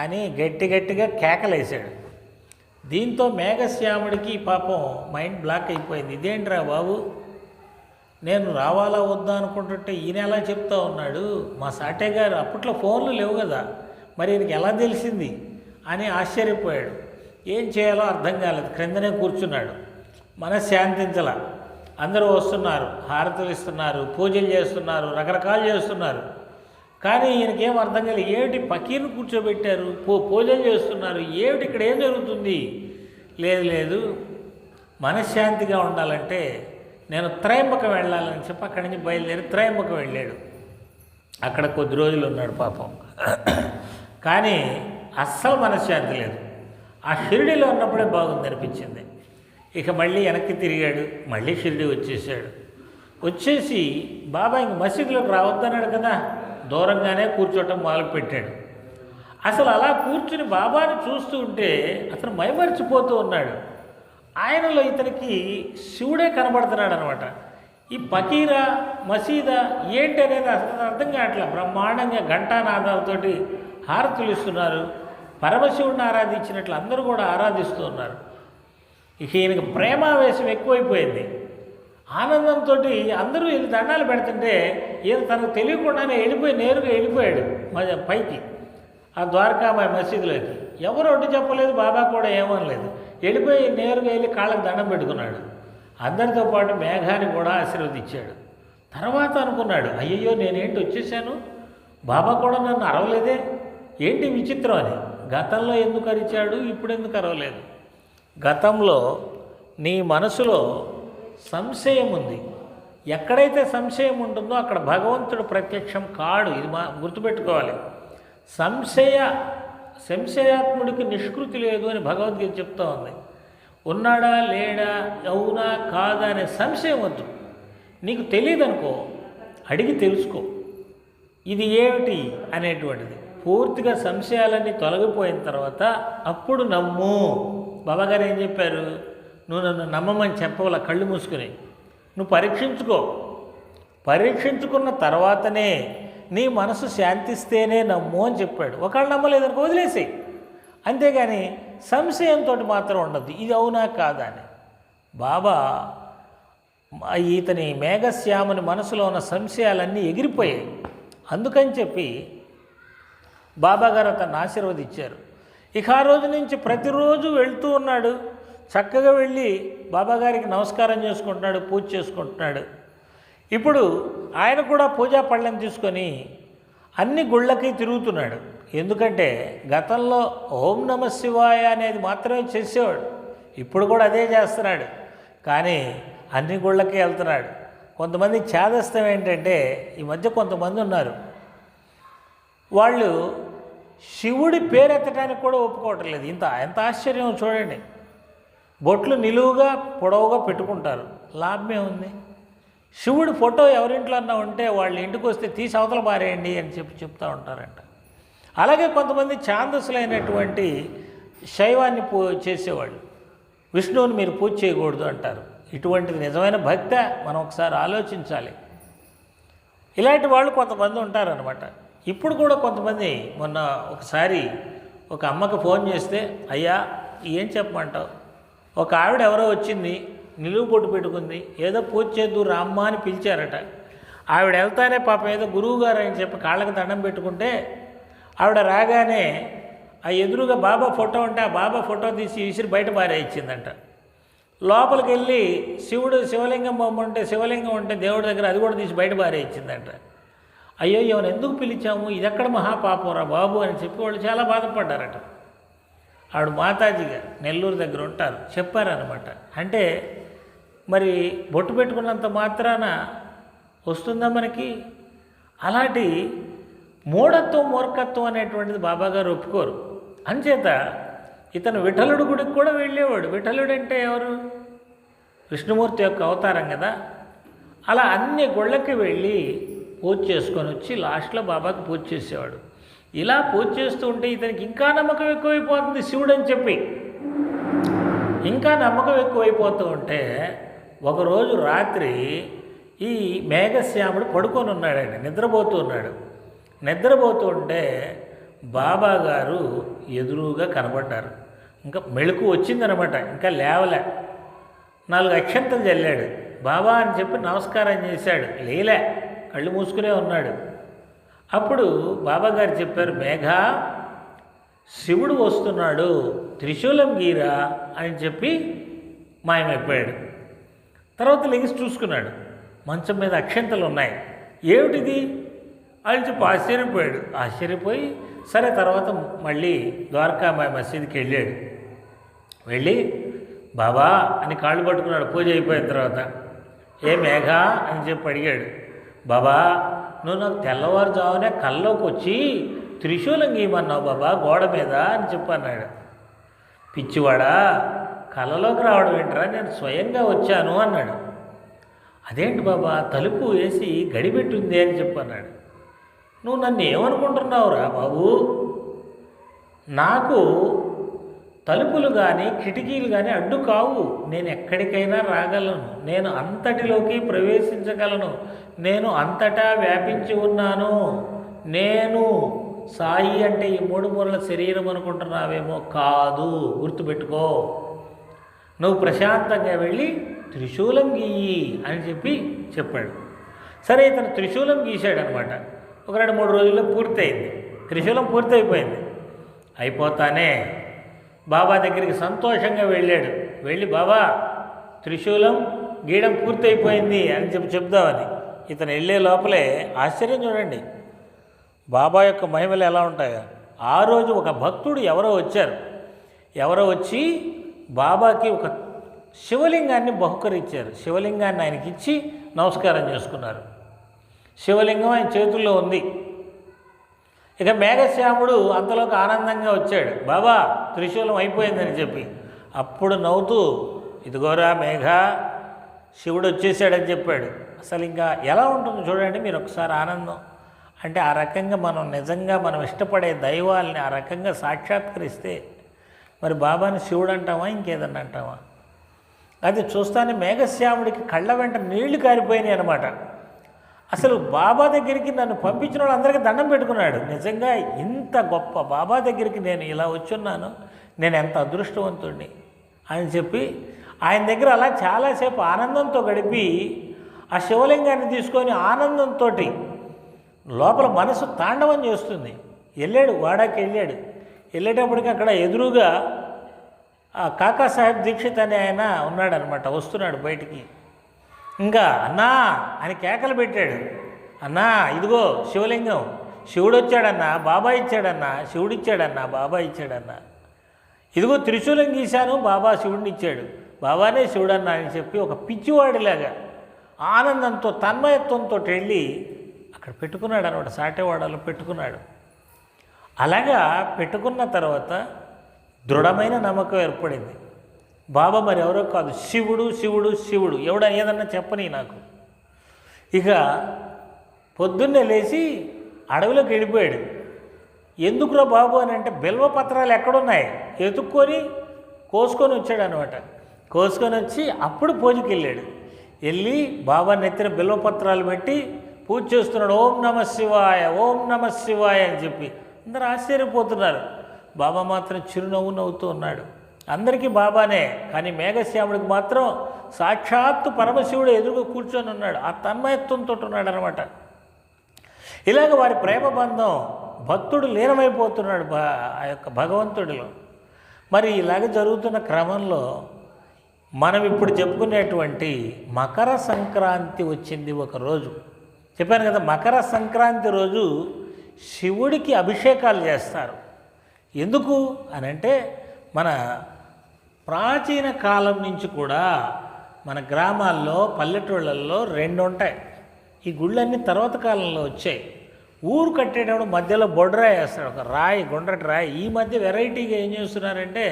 అని గట్టిగా కేకలేశాడు. దీంతో మేఘశ్యాముడికి పాపం మైండ్ బ్లాక్ అయిపోయింది. ఇదేంట్రా బాబు, నేను రావాలా వద్దా అనుకుంటుంటే ఈయన ఎలా చెప్తా ఉన్నాడు, మా సాటే గారు అప్పట్లో ఫోన్లు లేవు కదా, మరి ఈయనకి ఎలా తెలిసింది అని ఆశ్చర్యపోయాడు. ఏం చేయాలో అర్థం కాలేదు, క్రిందనే కూర్చున్నాడు. మనశ్శాంతించలా. అందరూ వస్తున్నారు, హారతులు ఇస్తున్నారు, పూజలు చేస్తున్నారు, రకరకాలు చేస్తున్నారు. కానీ ఈయనకేం అర్థం కాలేదు. ఏమిటి పకీర్ను కూర్చోబెట్టారు, పూజలు చేస్తున్నారు, ఏమిటి ఇక్కడ ఏం జరుగుతుంది? లేదు మనశ్శాంతిగా ఉండాలంటే నేను త్రయంబకం వెళ్ళాలని చెప్పి అక్కడి నుంచి బయలుదేరి త్రయంబకం వెళ్ళాడు. అక్కడ కొద్ది రోజులు ఉన్నాడు పాపం. కానీ అస్సలు మనశ్శాంతి లేదు. ఆ షిరిడీలో ఉన్నప్పుడే బాగుంది అనిపించింది. ఇక మళ్ళీ వెనక్కి తిరిగాడు, మళ్ళీ షిరిడీ వచ్చేసి బాబా ఇంక మసీదులోకి రావద్దన్నాడు కదా, దూరంగానే కూర్చోవటం మొదలుపెట్టాడు. అసలు అలా కూర్చుని బాబాని చూస్తూ ఉంటే అతను మైమరిచిపోతూ ఉన్నాడు. ఆయనలో ఇతనికి శివుడే కనబడుతున్నాడు అనమాట. ఈ పకీరా మసీదా ఏంటి అనేది అసలు అర్థం కావట్లా. బ్రహ్మాండంగా ఘంటానాదాలతోటి హారతులు ఇస్తున్నారు, పరమశివుడిని ఆరాధించినట్లు అందరూ కూడా ఆరాధిస్తూ ఉన్నారు. ఇక ఈయనకి ప్రేమావేశం ఎక్కువైపోయింది. ఆనందంతో అందరూ వీళ్ళు దండాలు పెడుతుంటే ఈయన తనకు తెలియకుండానే నేరుగా వెళ్ళిపోయాడు పైకి, ఆ ద్వారకామాయి మసీదులోకి. ఎవరు ఒడ్డు చెప్పలేదు, బాబా కూడా ఏమనలేదు. వెళ్ళిపోయి నేరుగా వెళ్ళి కాళ్ళకు దండం పెట్టుకున్నాడు. అందరితో పాటు మేఘాన్ని కూడా ఆశీర్వదించాడు. తర్వాత అనుకున్నాడు, అయ్యయ్యో నేనేంటి వచ్చేసాను, బాబా కూడా నన్ను అరవలేదే, ఏంటి విచిత్రం అని. గతంలో ఎందుకు అరిచాడు, ఇప్పుడు ఎందుకు అరవలేదు? గతంలో నీ మనసులో సంశయం ఉంది. ఎక్కడైతే సంశయం ఉంటుందో అక్కడ భగవంతుడు ప్రత్యక్షం కాడు. ఇది గుర్తుపెట్టుకోవాలి. సంశయాత్ముడికి నిష్కృతి లేదు అని భగవద్గీత చెప్తా ఉంది. ఉన్నాడా లేడా, అవునా కాదా అనే సంశయం వద్దు. నీకు తెలియదు అనుకో, అడిగి తెలుసుకో ఇది ఏమిటి అనేటువంటిది. పూర్తిగా సంశయాలన్నీ తొలగిపోయిన తర్వాత అప్పుడు నమ్ము. బాబాగారు ఏం చెప్పారు, నువ్వు నన్ను నమ్మమని చెప్పవల, కళ్ళు మూసుకుని నువ్వు పరీక్షించుకున్న తర్వాతనే నీ మనసు శాంతిస్తేనే నమ్ము అని చెప్పాడు. ఒకళ్ళు నమ్మలేదనుకో వదిలేసి, అంతేగాని సంశయంతో మాత్రం ఉండద్దు ఇది అవునా కాదా అని. బాబా ఇతని మేఘశ్యాముని మనసులో ఉన్న సంశయాలన్నీ ఎగిరిపోయాయి. అందుకని చెప్పి బాబాగారు అతన్ని ఆశీర్వదించారు. ఇక ఆ రోజు నుంచి ప్రతిరోజు వెళ్తూ ఉన్నాడు. చక్కగా వెళ్ళి బాబాగారికి నమస్కారం చేసుకుంటున్నాడు, పూజ చేసుకుంటున్నాడు. ఇప్పుడు ఆయన కూడా పూజా పళ్ళెం తీసుకొని అన్ని గుళ్ళకి తిరుగుతున్నాడు. ఎందుకంటే గతంలో ఓం నమ శివాయ అనేది మాత్రమే చేసేవాడు, ఇప్పుడు కూడా అదే చేస్తున్నాడు. కానీ అన్ని గుళ్ళకి వెళ్తున్నాడు. కొంతమంది ఛాదస్థం ఏంటంటే, ఈ మధ్య కొంతమంది ఉన్నారు, వాళ్ళు శివుడి పేరెత్తడానికి కూడా ఒప్పుకోవటం లేదు. ఎంత ఆశ్చర్యం చూడండి. బొట్లు నిలువుగా పొడవుగా పెట్టుకుంటారు, లాభమే ఉంది. శివుడి ఫోటో ఎవరింట్లో అన్నా ఉంటే వాళ్ళ ఇంటికి వస్తే తీసి అవతల పారేయండి అని చెప్తూ ఉంటారంట. అలాగే కొంతమంది ఛాందసులైనటువంటి శైవాన్ని చేసేవాళ్ళు విష్ణువుని మీరు పూజ చేయకూడదు అంటారు. ఇటువంటిది నిజమైన భక్త మనం ఒకసారి ఆలోచించాలి. ఇలాంటి వాళ్ళు కొంతమంది ఉంటారనమాట. ఇప్పుడు కూడా కొంతమంది, మొన్న ఒకసారి ఒక అమ్మకి ఫోన్ చేస్తే, అయ్యా ఏం చెప్పమంటావు, ఒక ఆవిడ ఎవరో వచ్చింది, నిలువు బొట్టు పెట్టుకుంది, ఏదో పూజ చేద్దు రామ్మ అని పిలిచారట. ఆవిడ వెళ్తానే పాపం ఏదో గురువుగారు అని చెప్పి కాళ్ళకి దండం పెట్టుకుంటే, ఆవిడ రాగానే ఆ ఎదురుగా బాబా ఫోటో ఉంటే ఆ బాబా ఫోటో తీసి విసిరి బయట పారేయించిందంట. లోపలికి వెళ్ళి శివలింగం బొమ్మ ఉంటే శివలింగం ఉంటే దేవుడి దగ్గర అది కూడా తీసి బయట పారేయించిందంట. అయ్యో ఎవరు ఎందుకు పిలిచాము, ఇదెక్కడ మహాపాపంరా బాబు అని చెప్పి వాళ్ళు చాలా బాధపడ్డారట. ఆవిడ మాతాజీగా నెల్లూరు దగ్గర ఉంటారు, చెప్పారనమాట. అంటే మరి బొట్టు పెట్టుకున్నంత మాత్రాన వస్తుందా మనకి? అలాంటి మూఢత్వం మూర్ఖత్వం అనేటువంటిది బాబాగారు ఒప్పుకోరు. అంచేత ఇతను విఠలుడు గుడికి కూడా వెళ్ళేవాడు. విఠలుడు అంటే ఎవరు? విష్ణుమూర్తి యొక్క అవతారం కదా. అలా అన్ని గుళ్ళకి వెళ్ళి పూజ చేసుకొని వచ్చి లాస్ట్లో బాబాకి పూజ చేసేవాడు. ఇలా పూజ చేస్తూ ఉంటే ఇతనికి ఇంకా నమ్మకం ఎక్కువైపోతుంది శివుడు అని చెప్పి. ఇంకా నమ్మకం ఎక్కువైపోతూ ఉంటే ఒకరోజు రాత్రి ఈ మేఘశ్యాముడు పడుకొని ఉన్నాడండి, నిద్రపోతూ ఉన్నాడు. నిద్రపోతూ ఉంటే బాబా గారు ఎదురుగా కనబడ్డారు. ఇంకా మెళుకు వచ్చిందనమాట, ఇంకా లేవలే. 4 అక్షంతలు చల్లాడు. బాబా అని చెప్పి నమస్కారం చేశాడు, లేలే, కళ్ళు మూసుకునే ఉన్నాడు. అప్పుడు బాబా గారు చెప్పారు, మేఘ, శివుడు వస్తున్నాడు, త్రిశూలం గీరా అని చెప్పి మాయమైపోయాడు. తర్వాత లెగిసి చూసుకున్నాడు, మంచం మీద అక్షంతలు ఉన్నాయి. ఏమిటిది అని చెప్పి ఆశ్చర్యపోయాడు. ఆశ్చర్యపోయి సరే తర్వాత మళ్ళీ ద్వారకామాయి మసీదుకి వెళ్ళాడు. వెళ్ళి బాబా అని కాళ్ళు పట్టుకున్నాడు. పూజ అయిపోయిన తర్వాత ఏ మేఘ అని చెప్పి అడిగాడు. బాబా, నువ్వు నాకు తెల్లవారుజామునే కల్లోకి వచ్చి త్రిశూలం గీయమన్నావు బాబా గోడ మీద అని చెప్పన్నాడు. పిచ్చివాడా, కళ్ళలోకి రావడం ఏంట్రా, నేను స్వయంగా వచ్చాను అన్నాడు. అదేంటి బాబా, తలుపు వేసి గడిపెట్టింది అని చెప్పన్నాడు. నువ్వు నన్ను ఏమనుకుంటున్నావురా బాబు, నాకు తలుపులు కానీ కిటికీలు కానీ అడ్డు కావు. నేను ఎక్కడికైనా రాగలను, నేను అంతటిలోకి ప్రవేశించగలను, నేను అంతటా వ్యాపించి ఉన్నాను. నేను సాయి అంటే ఈ 3 మూలల శరీరం అనుకుంటున్నావేమో, కాదు, గుర్తుపెట్టుకో. నువ్వు ప్రశాంతంగా వెళ్ళి త్రిశూలం గీయి అని చెప్పాడు. సరే, ఇతను త్రిశూలం గీశాడనమాట. ఒక 2-3 రోజుల్లో పూర్తయింది. త్రిశూలం పూర్తయిపోయింది. అయిపోతానే బాబా దగ్గరికి సంతోషంగా వెళ్ళాడు. వెళ్ళి బాబా త్రిశూలం గీయడం పూర్తయిపోయింది అని చెప్దామని ఇతను వెళ్ళే లోపలే ఆశ్చర్యం చూడండి, బాబా యొక్క మహిమలు ఎలా ఉంటాయో. ఆ రోజు ఒక భక్తుడు ఎవరో వచ్చి బాబాకి ఒక శివలింగాన్ని బహుకరించారు. శివలింగాన్ని ఆయనకి ఇచ్చి నమస్కారం చేసుకున్నారు. శివలింగం ఆయన చేతుల్లో ఉంది. ఇక మేఘశ్యాముడు అంతలోకి ఆనందంగా వచ్చాడు, బాబా త్రిశూలం అయిపోయిందని చెప్పి. అప్పుడు నవ్వుతూ, ఇదిగోరా మేఘ, శివుడు వచ్చేసాడని చెప్పాడు. అసలు ఇంకా ఎలా ఉంటుందో చూడండి మీరు ఒకసారి ఆనందం. అంటే ఆ రకంగా మనం ఇష్టపడే దైవాల్ని ఆ రకంగా సాక్షాత్కరిస్తే మరి బాబాని శివుడు అంటామా, ఇంకేదన్నా అంటామా? అది చూస్తానే మేఘశ్యాముడికి కళ్ళ వెంట నీళ్లు కారిపోయినాయి అనమాట. అసలు బాబా దగ్గరికి నన్ను పంపించిన వాళ్ళందరికీ దండం పెట్టుకున్నాడు. నిజంగా ఇంత గొప్ప బాబా దగ్గరికి నేను ఇలా వచ్చున్నాను, నేను ఎంత అదృష్టవంతుడిని అని చెప్పి ఆయన దగ్గర అలా చాలాసేపు ఆనందంతో గడిపి ఆ శివలింగాన్ని తీసుకొని ఆనందంతో లోపల మనసు తాండవం చేస్తుంది. వెళ్ళాడు, వాడాకి వెళ్ళాడు. వెళ్ళేటప్పటికి అక్కడ ఎదురుగా కాకాసాహెబ్ దీక్షిత్ అనే ఆయన ఉన్నాడనమాట. వస్తున్నాడు బయటికి. ఇంకా అన్నా అని కేకలు పెట్టాడు. అన్నా ఇదిగో శివలింగం, శివుడు వచ్చాడన్నా, బాబా ఇచ్చాడన్నా, శివుడు ఇచ్చాడన్నా, బాబా ఇచ్చాడన్నా, ఇదిగో త్రిశూలం గీశాను, బాబా శివుడిని ఇచ్చాడు, బాబానే శివుడన్నా అని చెప్పి ఒక పిచ్చివాడిలాగా ఆనందంతో తన్మయత్వంతో వెళ్ళి అక్కడ పెట్టుకున్నాడు అనమాట. సాటేవాడలో పెట్టుకున్నాడు. అలాగా పెట్టుకున్న తర్వాత దృఢమైన నమ్మకం ఏర్పడింది. బాబా మరి ఎవరో కాదు, శివుడు శివుడు శివుడు, ఎవడ ఏదన్నా చెప్పని నాకు. ఇక పొద్దున్నే లేచి అడవిలోకి వెళ్ళిపోయాడు. ఎందుకురా బాబు అని అంటే, బిల్వపత్రాలు ఎక్కడున్నాయి ఎతుక్కొని కోసుకొని వచ్చాడు అనమాట. కోసుకొని వచ్చి అప్పుడు పూజకి వెళ్ళాడు. వెళ్ళి బాబా నెత్తిన బిల్వపత్రాలు పెట్టి పూజ చేస్తున్నాడు. ఓం నమ శివాయ, ఓం నమ శివాయ అని చెప్పి అందరూ ఆశ్చర్యపోతున్నారు. బాబా మాత్రం చిరునవ్వు నవ్వుతూ ఉన్నాడు. అందరికీ బాబానే, కానీ మేఘశ్యాముడికి మాత్రం సాక్షాత్తు పరమశివుడు ఎదురుగా కూర్చొని ఉన్నాడు. ఆ తన్మయత్వంతో ఉన్నాడు అనమాట. ఇలాగ వారి ప్రేమ బంధం, భక్తుడు లీనమైపోతున్నాడు ఆ యొక్క భగవంతుడిలో. మరి ఇలాగ జరుగుతున్న క్రమంలో మనం ఇప్పుడు చెప్పుకునేటువంటి మకర సంక్రాంతి వచ్చింది ఒకరోజు. చెప్పాను కదా, మకర సంక్రాంతి రోజు శివుడికి అభిషేకాలు చేస్తారు. ఎందుకు అనంటే, మన ప్రాచీన కాలం నుంచి కూడా మన గ్రామాల్లో పల్లెటూళ్ళల్లో 2 ఉంటాయి. ఈ గుళ్ళన్నీ తర్వాత కాలంలో వచ్చాయి. ఊరు కట్టేటప్పుడు మధ్యలో బొడ్రాయి వేస్తాడు, ఒక రాయి, గుండ్రటి రాయి. ఈ మధ్య వెరైటీగా ఏం చేస్తున్నారంటే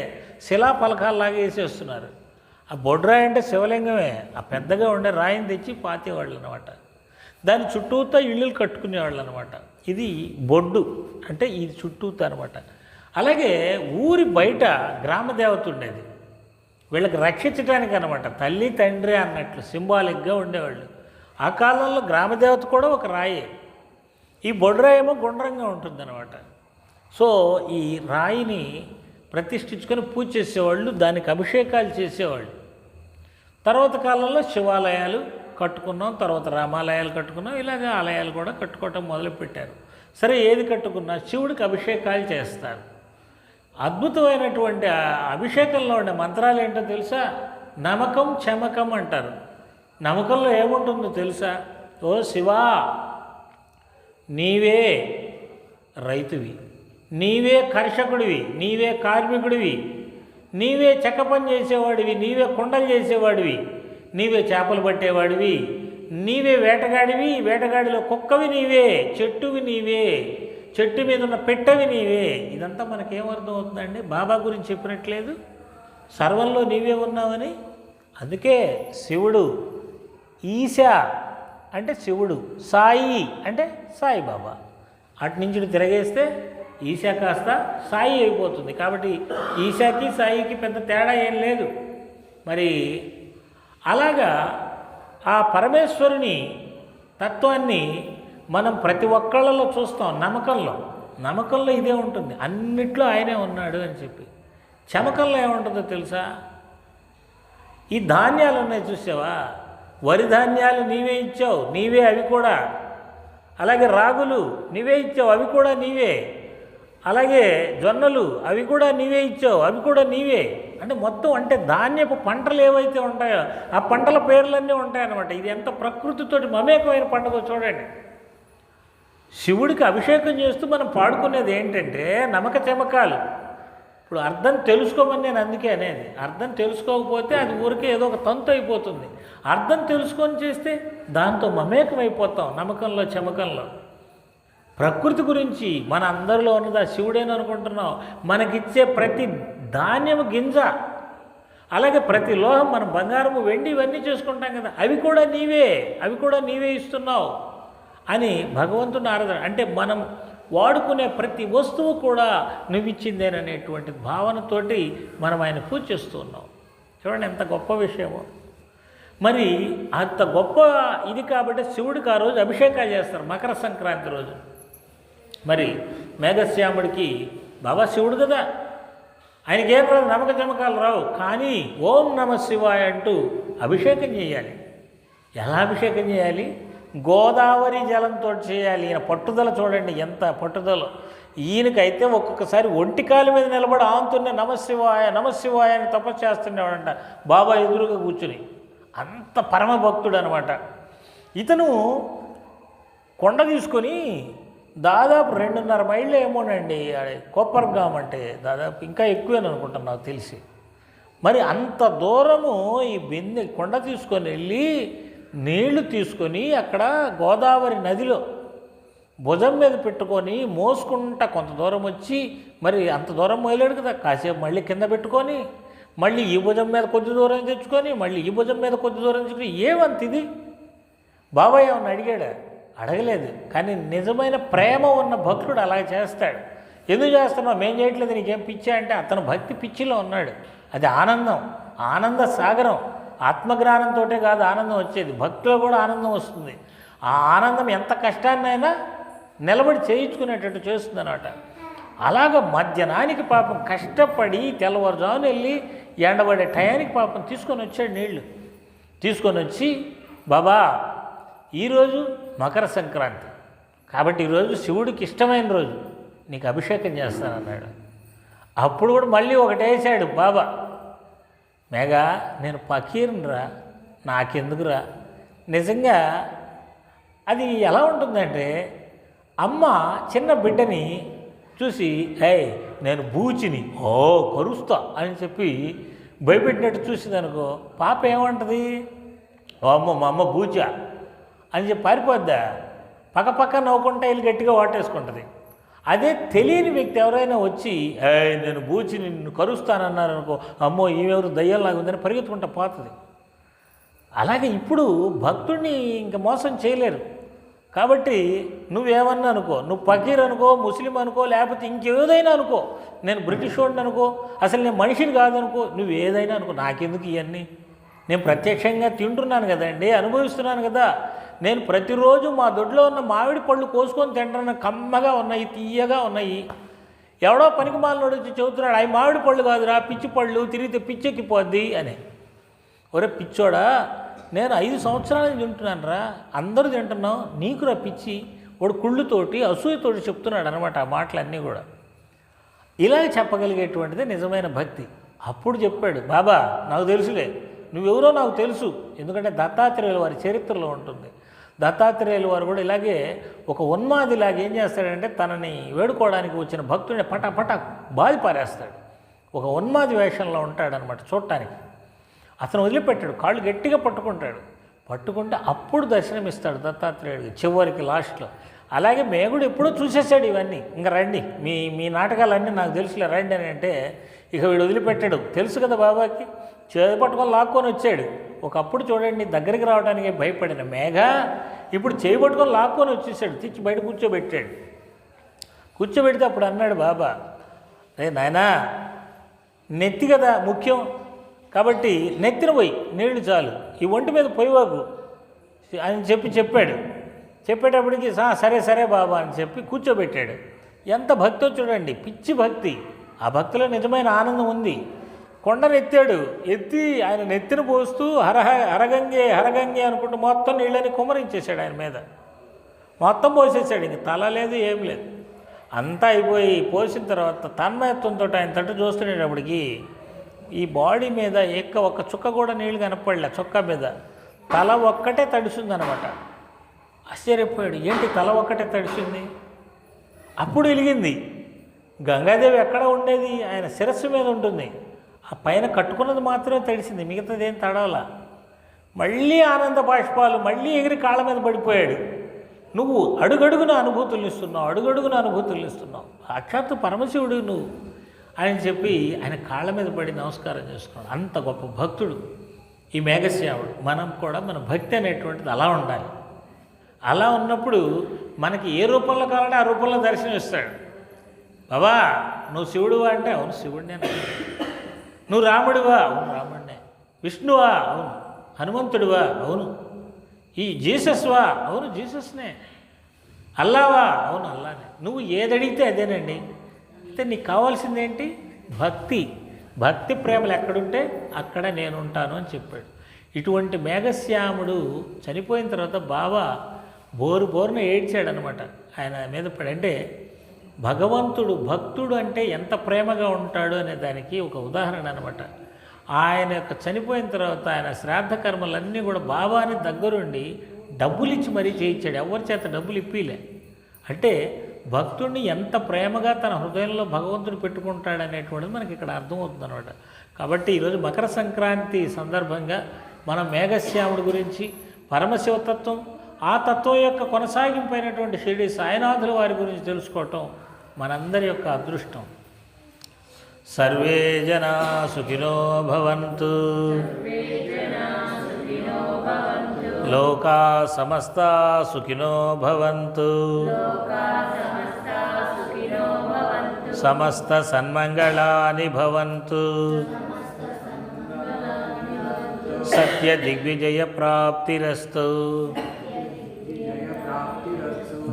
శిలా పలకాల్లాగా వేసేస్తున్నారు. ఆ బొడ్రాయి అంటే శివలింగమే, ఆ పెద్దగా ఉండే రాయిని తెచ్చి పాతేవాళ్ళు అనమాట. దాని చుట్టూతా ఇళ్ళు కట్టుకునేవాళ్ళు అనమాట. ఇది బొడ్డు అంటే ఇది చుట్టూతా అనమాట. అలాగే ఊరి బయట గ్రామదేవత ఉండేది, వీళ్ళకి రక్షించడానికి అనమాట. తల్లి తండ్రి అన్నట్లు సింబాలిక్గా ఉండేవాళ్ళు. ఆ కాలంలో గ్రామదేవత కూడా ఒక రాయే. ఈ బొడ్రాయి ఏమో గుండ్రంగా ఉంటుందన్నమాట. సో ఈ రాయిని ప్రతిష్ఠించుకొని పూజ చేసేవాళ్ళు, దానికి అభిషేకాలు చేసేవాళ్ళు. తర్వాత కాలంలో శివాలయాలు కట్టుకున్నాం, తర్వాత రామాలయాలు కట్టుకున్నాం, ఇలాగ ఆలయాలు కూడా కట్టుకోవటం మొదలుపెట్టారు. సరే, ఏది కట్టుకున్నా శివుడికి అభిషేకాలు చేస్తారు. అద్భుతమైనటువంటి అభిషేకంలో ఉండే మంత్రాలు ఏంటో తెలుసా? నమకం చమకం అంటారు. నమకంలో ఏముంటుందో తెలుసా? ఓ శివా, నీవే రైతువి, నీవే కర్షకుడివి, నీవే కార్మికుడివి, నీవే చెక్క పని చేసేవాడివి, నీవే కుండలు చేసేవాడివి, నీవే చేపలు పట్టేవాడివి, నీవే వేటగాడివి, వేటగాడిలో కుక్కవి నీవే, చెట్టువి నీవే, చెట్టు మీద ఉన్న పెట్టవి నీవే. ఇదంతా మనకేమర్థం అవుతుందండి? బాబా గురించి చెప్పినట్లేదు, సర్వంలో నీవే ఉన్నావని. అందుకే శివుడు ఈశా అంటే శివుడు, సాయి అంటే సాయిబాబా. అటు నుంచి తిరగేస్తే ఈశా కాస్త సాయి అయిపోతుంది. కాబట్టి ఈశాకి సాయికి పెద్ద తేడా ఏం లేదు. మరి అలాగా ఆ పరమేశ్వరుని తత్వాన్ని మనం ప్రతి ఒక్కళ్ళలో చూస్తాం. నమ్మకంలో ఇదే ఉంటుంది, అన్నిట్లో ఆయనే ఉన్నాడు అని చెప్పి. చమకంలో ఏముంటుందో తెలుసా? ఈ ధాన్యాలు ఉన్నాయి చూసావా? వరి ధాన్యాలు నీవే ఇచ్చావు, నీవే అవి కూడా. అలాగే రాగులు నీవే ఇచ్చావు, అవి కూడా నీవే. అలాగే జొన్నలు అవి కూడా నీవే ఇచ్చావు, అవి కూడా నీవే. అంటే మొత్తం అంటే ధాన్యపు పంటలు ఏవైతే ఉంటాయో ఆ పంటల పేర్లన్నీ ఉంటాయన్నమాట. ఇది ఎంత ప్రకృతితోటి మమేకమైన పండుగ చూడండి. శివుడికి అభిషేకం చేస్తూ మనం పాడుకునేది ఏంటంటే నమక చమకాలు. ఇప్పుడు అర్థం తెలుసుకోమని నేను అందుకే అనేది. అర్థం తెలుసుకోకపోతే అది ఊరికే ఏదో ఒక తంతు అయిపోతుంది. అర్థం తెలుసుకొని చేస్తే దాంతో మమేకం అయిపోతాం. నమ్మకంలో చమకంలో ప్రకృతి గురించి మన అందరిలో ఉన్నది ఆ శివుడేని అనుకుంటున్నాం. మనకిచ్చే ప్రతి ధాన్యము గింజ, అలాగే ప్రతి లోహం, మనం బంగారము వెండి ఇవన్నీ చేసుకుంటాం కదా, అవి కూడా నీవే ఇస్తున్నావు అని భగవంతుని ఆరాధన. అంటే మనం వాడుకునే ప్రతి వస్తువు కూడా నువ్విచ్చిందేననేటువంటి భావనతోటి మనం ఆయన పూజ చేస్తూ ఉన్నాం. చూడండి ఎంత గొప్ప విషయమో. మరి అంత గొప్ప ఇది కాబట్టి శివుడికి ఆ రోజు అభిషేకాలు చేస్తారు, మకర సంక్రాంతి రోజు. మరి మేఘశ్యాముడికి బాబా శివుడు కదా, ఆయనకి ఏం రాదు, నమ్మక చమకాలు రావు. కానీ ఓం నమ శివాయ అంటూ అభిషేకం చేయాలి. ఎలా అభిషేకం చేయాలి? గోదావరి జలంతో చేయాలి. ఈయన పట్టుదల చూడండి, ఎంత పట్టుదల. ఈయనకైతే ఒక్కొక్కసారి ఒంటికాల మీద నిలబడి ఆంతున్న నమశివాయ అని తపస్సు చేస్తుండేవాడంట బాబా ఎదురుగా కూర్చుని. అంత పరమ భక్తుడు అనమాట. ఇతను కొండ తీసుకొని దాదాపు 2.5 మైళ్ళు ఏమోనండి, కోపర్గాం అంటే దాదాపు ఇంకా ఎక్కువేని అనుకుంటాను నాకు తెలిసి. మరి అంత దూరము ఈ బిందె కొండ తీసుకొని వెళ్ళి నీళ్లు తీసుకొని అక్కడ గోదావరి నదిలో భుజం మీద పెట్టుకొని మోసుకుంటా కొంత దూరం వచ్చి, మరి అంత దూరం మోయలేడు కదా, కాసేపు మళ్ళీ కింద పెట్టుకొని మళ్ళీ ఈ భుజం మీద కొద్ది దూరం తెచ్చుకొని మళ్ళీ ఈ భుజం మీద కొద్ది దూరం తెచ్చుకొని, ఏమంత ఇది? బాబాయ్ ఏమన్నా అడిగాడా? అడగలేదు. కానీ నిజమైన ప్రేమ ఉన్న భక్తుడు అలా చేస్తాడు. ఎందుకు చేస్తున్నావు? మేం చేయట్లేదు, నీకేం పిచ్చా అంటే అతను భక్తి పిచ్చిలో ఉన్నాడు. అది ఆనందం, ఆనంద సాగరం. ఆత్మజ్ఞానంతో కాదు ఆనందం వచ్చేది, భక్తిలో కూడా ఆనందం వస్తుంది. ఆ ఆనందం ఎంత కష్టాన్నైనా నిలబడి చేయించుకునేటట్టు చేస్తుంది అన్నమాట. అలాగ మధ్యాహ్నానికి పాపం కష్టపడి తెల్లవారుజామున వెళ్ళి ఎండబడే టయానికి పాపం తీసుకొని వచ్చాడు నీళ్లు. తీసుకొని వచ్చి, బాబా ఈరోజు మకర సంక్రాంతి కాబట్టి ఈరోజు శివుడికి ఇష్టమైన రోజు, నీకు అభిషేకం చేస్తానన్నాడు. అప్పుడు కూడా మళ్ళీ ఒకటేసాడు బాబా, మేఘా నేను పకీర్నిరా, నాకెందుకురా. నిజంగా అది ఎలా ఉంటుందంటే, అమ్మ చిన్న బిడ్డని చూసి నేను బూచిని కరుస్తా అని చెప్పి భయపెట్టినట్టు చూసిందనుకో, పాప ఏమంటుంది? ఓ అమ్మ మా అమ్మ బూచా అని చెప్పి పారిపోద్దా? పక్క నవ్వుకుంటా వెళ్ళి గట్టిగా వాటేసుకుంటుంది. అదే తెలియని వ్యక్తి ఎవరైనా వచ్చి నేను బూచి నిన్ను కరుస్తానన్నారనుకో, అమ్మో ఈమెవరు దయ్యాలాగా ఉందని పరిగెత్తుకుంటా పోతుంది. అలాగే ఇప్పుడు భక్తుడిని ఇంక మోసం చేయలేరు. కాబట్టి నువ్వేమన్నా అనుకో, నువ్వు ఫకీర్ అనుకో, ముస్లిం అనుకో, లేకపోతే ఇంకేదైనా అనుకో, నేను బ్రిటిష్ వాడిని అనుకో, అసలు నేను మనిషిని కాదనుకో, నువ్వు ఏదైనా అనుకో, నాకెందుకు ఇవన్నీ? నేను ప్రత్యక్షంగా తింటున్నాను కదండి, అనుభవిస్తున్నాను కదా. నేను ప్రతిరోజు మా దొడ్లో ఉన్న మామిడి పళ్ళు కోసుకొని తింటాను, కమ్మగా ఉన్నాయి, తీయగా ఉన్నాయి. ఎవడో పనికి మాలినోడు వచ్చి చెబుతున్నాడు, అవి మామిడి పళ్ళు కాదురా, పిచ్చి పళ్ళు, తిరిగితే పిచ్చెక్కిపోద్ది అని. ఒరే పిచ్చోడా, నేను 5 సంవత్సరాలు తింటున్నాను రా, అందరూ తింటున్నావు, నీకురా పిచ్చి. వాడు కుళ్ళుతోటి అసూయతోటి చెప్తున్నాడు అనమాట ఆ మాటలన్నీ కూడా. ఇలా చెప్పగలిగేటువంటిది నిజమైన భక్తి. అప్పుడు చెప్పాడు, బాబా నాకు తెలుసులే, నువ్వెవరో నాకు తెలుసు. ఎందుకంటే దత్తాత్రేయుల వారి చరిత్రలో ఉంటుంది. దత్తాత్రేయుల వారు కూడా ఇలాగే ఒక ఉన్మాదిలాగా ఏం చేస్తాడంటే తనని వేడుకోవడానికి వచ్చిన భక్తుడిని పటా బాది పారేస్తాడు. ఒక ఉన్మాది వేషంలో ఉంటాడనమాట చూడటానికి. అతను వదిలిపెట్టాడు, కాళ్ళు గట్టిగా పట్టుకుంటే అప్పుడు దర్శనమిస్తాడు దత్తాత్రేయుడికి చివరికి లాస్ట్లో. అలాగే మేగుడు ఎప్పుడో చూసేసాడు ఇవన్నీ, ఇంకా రండి మీ నాటకాలన్నీ నాకు తెలుసులే రండి అని అంటే ఇక వీడు వదిలిపెట్టాడు. తెలుసు కదా బాబాకి, చేతి పట్టుకొని లాక్కొని వచ్చాడు. ఒకప్పుడు చూడండి దగ్గరికి రావడానికి భయపడిన మేఘ ఇప్పుడు చేయి పట్టుకొని లాక్కొని వచ్చేసాడు, తెచ్చి బయట కూర్చోబెడితే అప్పుడు అన్నాడు బాబా, రే నాయనా నెత్తి కదా ముఖ్యం, కాబట్టి నెత్తిన పోయి నీళ్లు చాలు, ఈ ఒంటి మీద పోయివాకు అని చెప్పాడు. చెప్పేటప్పటికి సరే బాబా అని చెప్పి కూర్చోబెట్టాడు. ఎంత భక్తో చూడండి, పిచ్చి భక్తి. ఆ భక్తిలో నిజమైన ఆనందం ఉంది. కొండనెత్తాడు, ఎత్తి ఆయన నెత్తిన పోస్తూ హరగంగే అనుకుంటూ మొత్తం నీళ్ళని కుమ్మరించేశాడు ఆయన మీద, మొత్తం పోసేసాడు. ఇంక తల లేదు ఏం లేదు, అంతా అయిపోయి పోసిన తర్వాత తన్మయత్వంతో ఆయన తట్టు చూస్తుండేటప్పటికి ఈ బాడీ మీద ఒక్క చుక్క కూడా నీళ్ళు కనపడలే, చొక్కా మీద తల ఒక్కటే తడిసిందనమాట. ఆశ్చర్యపోయాడు, ఏంటి తల ఒక్కటే తడిసింది? అప్పుడు వెలిగింది. గంగాదేవి ఎక్కడ ఉండేది? ఆయన శిరస్సు మీద ఉంటుంది, ఆ పైన కట్టుకున్నది మాత్రమే తడిసింది, మిగతాది ఏం తడవలా. మళ్ళీ ఆనంద బాష్పాలు, మళ్ళీ ఎగిరి కాళ్ళ మీద పడిపోయాడు. నువ్వు అడుగడుగున అనుభూతులు ఇస్తున్నావు, సాక్షాత్తు పరమశివుడు నువ్వు అని చెప్పి ఆయన కాళ్ళ మీద పడి నమస్కారం చేసుకున్నాడు. అంత గొప్ప భక్తుడు ఈ మేఘశ్యాముడు. మనం కూడా మన భక్తి అనేటువంటిది అలా ఉండాలి. అలా ఉన్నప్పుడు మనకి ఏ రూపంలో కావాలంటే ఆ రూపంలో దర్శనం ఇస్తాడు. బాబా నువ్వు శివుడువా అంటే అవును శివుడినే. నువ్వు రాముడివా? అవును రాముడినే. విష్ణువా? అవును. హనుమంతుడివా? అవును. ఈ జీసస్వా? అవును జీసస్నే. అల్లావా? అవును అల్లానే. నువ్వు ఏదడిగితే అదేనండి. అయితే నీకు కావాల్సిందేంటి? భక్తి ప్రేమలు ఎక్కడుంటే అక్కడ నేను ఉంటాను అని చెప్పాడు. ఇటువంటి మేఘశ్యాముడు చనిపోయిన తర్వాత బాబా బోరున ఏడ్చాడనమాట ఆయన మీద పడి. అంటే భక్తుడు అంటే ఎంత ప్రేమగా ఉంటాడు అనే దానికి ఒక ఉదాహరణ అనమాట. ఆయన యొక్క చనిపోయిన తర్వాత ఆయన శ్రాద్ధ కర్మలన్నీ కూడా బాబాని దగ్గరుండి డబ్బులు ఇచ్చి మరీ చేయించాడు, ఎవరి చేత డబ్బులు ఇప్పిలే. అంటే భక్తుడిని ఎంత ప్రేమగా తన హృదయంలో భగవంతుడు పెట్టుకుంటాడనేటువంటిది మనకి ఇక్కడ అర్థమవుతుంది అనమాట. కాబట్టి ఈరోజు మకర సంక్రాంతి సందర్భంగా మనం మేఘశ్యాముడి గురించి, పరమశివతత్వం, ఆ తత్వం యొక్క కొనసాగింపైనటువంటి షిరిడి సాయినాథుల వారి గురించి తెలుసుకోవటం మనందరి యొక్క అదృష్టం. సర్వే జనా సుఖినో భవంతు, లోకా సమస్తా సుఖినో భవంతు, సమస్త సన్మంగళాని భవంతు, సత్య దిగ్విజయ ప్రాప్తిరస్తు,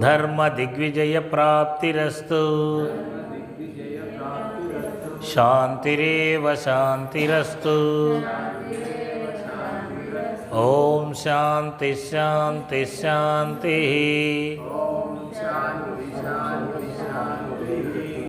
ధర్మ దిగ్విజయ ప్రాప్తిరస్తు, శాంతిరేవ శాంతిరస్తు. ఓం శాంతి శాంతి శాంతి.